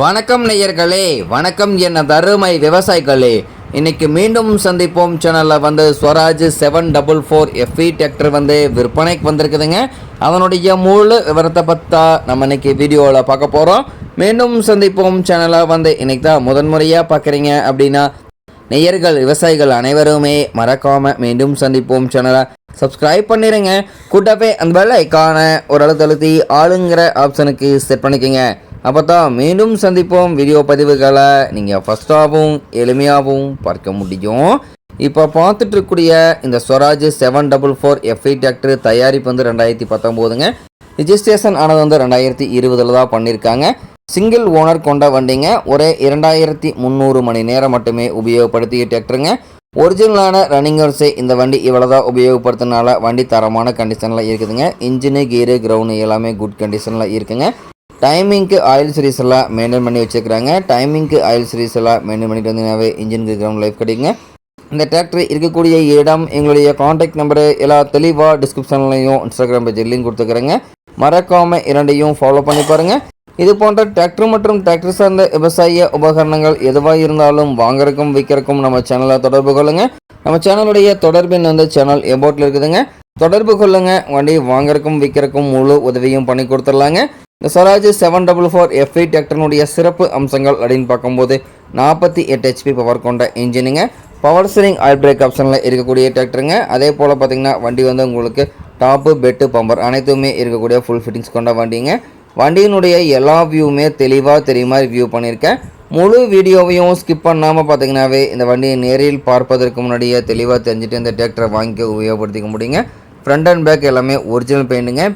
வணக்கம் நேயர்களே, வணக்கம் என்ன தருமை விவசாயிகளே. இன்னைக்கு மீண்டும் சந்திப்போம் சேனலில் ஸ்வராஜ் 744 FE டிராக்டர் விற்பனைக்கு வந்திருக்குதுங்க. அதனுடைய முழு விவரத்தை பற்றா நம்ம இன்னைக்கு வீடியோவில் பார்க்க போகிறோம். மீண்டும் சந்திப்போம் சேனலை இன்னைக்கு தான் முதன்முறையாக பார்க்குறீங்க அப்படின்னா நேயர்கள் விவசாயிகள் அனைவருமே மறக்காமல் மீண்டும் சந்திப்போம் சேனலை சப்ஸ்கிரைப் பண்ணிடுங்க. கூட்டவே அந்த பெல் ஐக்கான ஒரு அழுத்தி ஆளுங்கிற ஆப்ஷனுக்கு செட் பண்ணிக்கோங்க. அப்போ தான் மீண்டும் சந்திப்போம் வீடியோ பதிவுகளை நீங்கள் ஃபஸ்ட்டாகவும் எளிமையாகவும் பார்க்க முடியும். இப்போ பார்த்துட்டு இருக்கக்கூடிய இந்த ஸ்வராஜ் 744 FE டிராக்டர் தயாரிப்பு 2019ங்க. ரிஜிஸ்ட்ரேஷன் ஆனது 2020 தான் பண்ணியிருக்காங்க. சிங்கிள் ஓனர் கொண்ட வண்டிங்க. ஒரே 2300 மணி நேரம் மட்டுமே உபயோகப்படுத்திய டிராக்டருங்க. ஒரிஜினலான ரன்னிங் ஹவர்ஸே இந்த வண்டி இவ்வளோ தான் உபயோகப்படுத்தினால வண்டி தரமான கண்டிஷனில் இருக்குதுங்க. இன்ஜினு கீரு கிரவுண்டு எல்லாமே குட் கண்டிஷனில் இருக்குங்க. டைமிங்க்கு ஆயில் சீரிஸ் எல்லாம் மெயின்டைன் பண்ணி வச்சுருக்காங்க. டைமிங்க்கு ஆயில் சீரிஸ் எல்லாம் மெயின்டைன் பண்ணிட்டு வந்தீங்கன்னாவே இன்ஜினுக்கு கிரவுண்ட் லைஃப் கிடைக்குங்க. இந்த டிராக்டர் இருக்கக்கூடிய இடம், எங்களுடைய காண்டாக்ட் நம்பரு எல்லாம் தெளிவாக டிஸ்கிரிப்ஷன்லையும் இன்ஸ்டாகிராம் பேஜ் லிங்க் கொடுத்துக்கிறேங்க. மறக்காமல் இரண்டையும் ஃபாலோ பண்ணி பாருங்கள். இது போன்ற டிராக்டர் மற்றும் டிராக்டர் சார்ந்த விவசாய உபகரணங்கள் எதுவாக இருந்தாலும் வாங்குறதுக்கும் விற்கிறதுக்கும் நம்ம சேனலை தொடர்பு கொள்ளுங்கள். நம்ம சேனலுடைய தொடர்பின் சேனல் எபோட்டில் இருக்குதுங்க. தொடர்பு கொள்ளுங்கள். வண்டி வாங்குறதுக்கும் விற்கிறதுக்கும் முழு உதவியும் பண்ணி கொடுத்துடலாங்க. இந்த ஸ்வராஜ் 744 FE டிராக்டருடைய சிறப்பு அம்சங்கள் அப்படின்னு பார்க்கும்போது 48 HP பவர் கொண்ட இன்ஜினுங்க. பவர் ஸ்டீரிங் ஆயில் பிரேக் ஆப்ஷனில் இருக்கக்கூடிய டிராக்டருங்க. அதே போல் பார்த்திங்கன்னா வண்டி உங்களுக்கு டாப்பு பெட்டு பம்பர் அனைத்துமே இருக்கக்கூடிய ஃபுல் ஃபிட்டிங்ஸ் கொண்ட வண்டிங்க. வண்டியினுடைய எல்லா வியூவுமே தெளிவாக தெரியும் மாதிரி வியூ பண்ணியிருக்கேன். முழு வீடியோவையும் ஸ்கிப் பண்ணாமல் பார்த்திங்கனாவே இந்த வண்டியை நேரில் பார்ப்பதற்கு முன்னாடியே தெளிவாக தெரிஞ்சுட்டு இந்த டிராக்டரை வாங்கி உபயோகப்படுத்திக்க முடியுங்க. ஃப்ரண்ட் அண்ட் பேக் எல்லாமே ஒரிஜினல்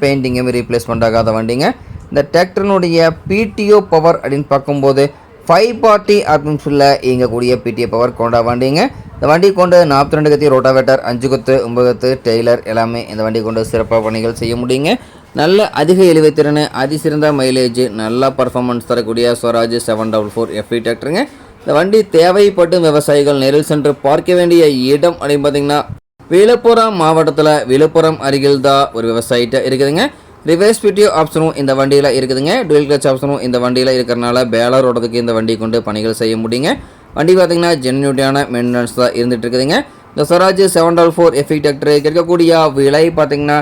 பெயிண்டிங்குமே ரீப்ளேஸ்மெண்ட் ஆகாத வண்டிங்க. இந்த டிராக்டரினுடைய PTO பவர் அப்படின்னு பார்க்கும்போது 540 RPMஸில் இயங்கக்கூடிய PTO பவர் கொண்ட வண்டிங்க. இந்த வண்டி கொண்டு 42 கத்தி ரோட்டாவேட்டர், 5 கொத்து 9 கொத்து டெய்லர் எல்லாமே இந்த வண்டி கொண்டு சிறப்பாக பணிகள் செய்ய முடியுங்க. நல்ல அதிக இழுவைத்திறன், அதிசிறந்த மைலேஜ், நல்ல பர்ஃபார்மன்ஸ் தரக்கூடிய ஸ்வராஜ் 744 FE டிராக்டருங்க. இந்த வண்டி தேவைப்படும் விவசாயிகள் நேரில் சென்று பார்க்க வேண்டிய இடம் அப்படின்னு பார்த்தீங்கன்னா விழுப்புரம் மாவட்டத்தில் விழுப்புரம் அருகில் தான் ஒரு விவசாயிட்ட இருக்குதுங்க. ரிவர்ஸ் PTO ஆப்ஷனும் இந்த வண்டியில் இருக்குதுங்க. டுவெல் கிளச் ஆப்ஷனும் இந்த வண்டியில் இருக்கிறனால பேலர் ஓடுறதுக்கு இந்த வண்டி கொண்டு பணிகள் செய்ய முடியுங்க. வண்டி பார்த்திங்கன்னா ஜென்யூட்டியான மெயின்டெனன்ஸ் தான் இருந்துகிட்டு இருக்குதுங்க. இந்த ஸ்வராஜ் 744 FE டிராக்டர் கிடைக்கக்கூடிய விலை பார்த்திங்கன்னா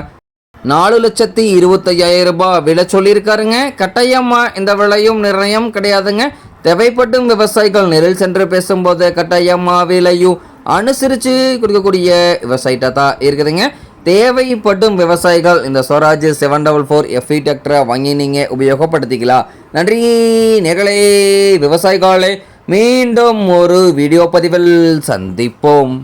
4,25,000 ரூபாய் விலை சொல்லியிருக்காருங்க. கட்டாயமாக இந்த விலையும் நிர்ணயம் கிடையாதுங்க. தேவைப்படும் விவசாயிகள் நேரில் சென்று பேசும்போது கட்டாயமாக விலையும் அனுசரித்து கொடுக்கக்கூடிய விவசாயிட்ட தான் இருக்குதுங்க. தேவைப்படும் விவசாயிகள் இந்த ஸ்வராஜ் 744 FE டிராக்டரை வாங்கி நீங்கள் உபயோகப்படுத்திக்கலாம். நன்றி நேர்களே விவசாயிகளே. மீண்டும் ஒரு வீடியோ பதிவில் சந்திப்போம்.